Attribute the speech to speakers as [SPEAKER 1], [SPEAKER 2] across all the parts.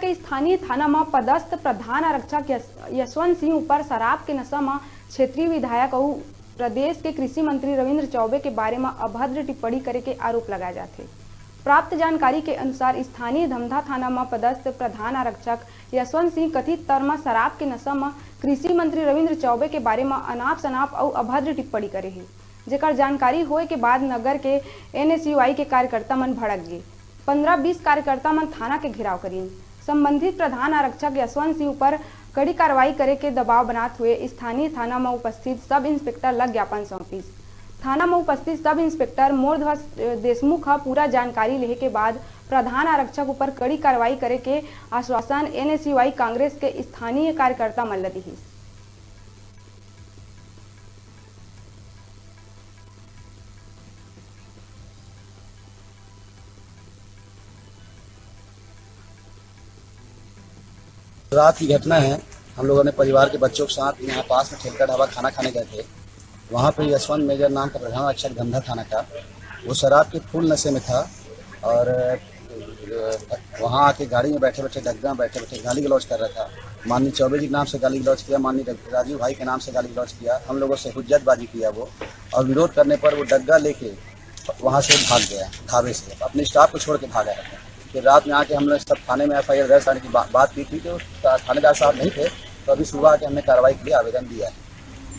[SPEAKER 1] के स्थानीय थाना में पदस्थ प्रधान आरक्षक यशवंत सिंह ऊपर शराब के नशा में क्षेत्रीय विधायक और प्रदेश के कृषि मंत्री रविंद्र चौबे के बारे में अभद्र टिप्पणी करे के आरोप लगाए जाते। प्राप्त जानकारी के अनुसार स्थानीय धमधा थाना में पदस्थ प्रधान आरक्षक यशवंत सिंह कथित तौर में शराब के नशा में कृषि मंत्री रविंद्र चौबे के बारे में अनाप शनाप और अभद्र टिप्पणी करे है, जेकर जानकारी होए के बाद नगर के NSUI के कार्यकर्ता मन भड़क गए। 15-20 कार्यकर्ता मन थाना के घेराव करीन। संबंधित प्रधान आरक्षक यशवंत सिंह ऊपर कड़ी कार्रवाई करे के दबाव बनाते हुए स्थानीय थाना में उपस्थित सब इंस्पेक्टर लग ज्ञापन सौंपी। थाना में उपस्थित सब इंस्पेक्टर मोरध्वज देशमुख पूरा जानकारी लेने के बाद प्रधान आरक्षक ऊपर कड़ी कार्रवाई करे के आश्वासन NSUI कांग्रेस के स्थानीय कार्यकर्ता मन दी।
[SPEAKER 2] रात की घटना है। हम लोगों ने परिवार के बच्चों के साथ यहाँ पास में ठेलका ढाबा खाना खाने गए थे। वहाँ पे यशवंत मेजर नाम का प्रधान आरक्षक धमधा थाना का वो शराब के फुल नशे में था और वहाँ आके गाड़ी में बैठे बैठे डग्गा में बैठे बैठे गाली गलौज कर रहा था। माननीय चौबे जी के नाम से गाली गलौज किया, माननीय राजीव भाई के नाम से गाली गलौज किया। हम लोगों से हुज्जतबाजी किया वो, और विरोध करने पर वो डग्गा लेके वहाँ से भाग गया ढाबे से, अपने स्टाफ को छोड़ के भागा है। फिर रात में आके हम लोग सब थाने में FIR दर्ज करने की बात की थी, तो थानेदार साहब नहीं थे, तो अभी सुबह आके हमने कार्रवाई के लिए आवेदन दिया है।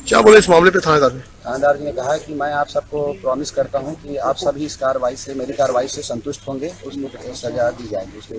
[SPEAKER 3] क्या बोले इस मामले पे थानेदार ने?
[SPEAKER 2] थानेदार जी ने कहा कि मैं आप सबको प्रॉमिस करता हूं कि आप सभी इस कार्रवाई से, मेरी कार्रवाई से संतुष्ट होंगे, उसको सजा दी जाएगी।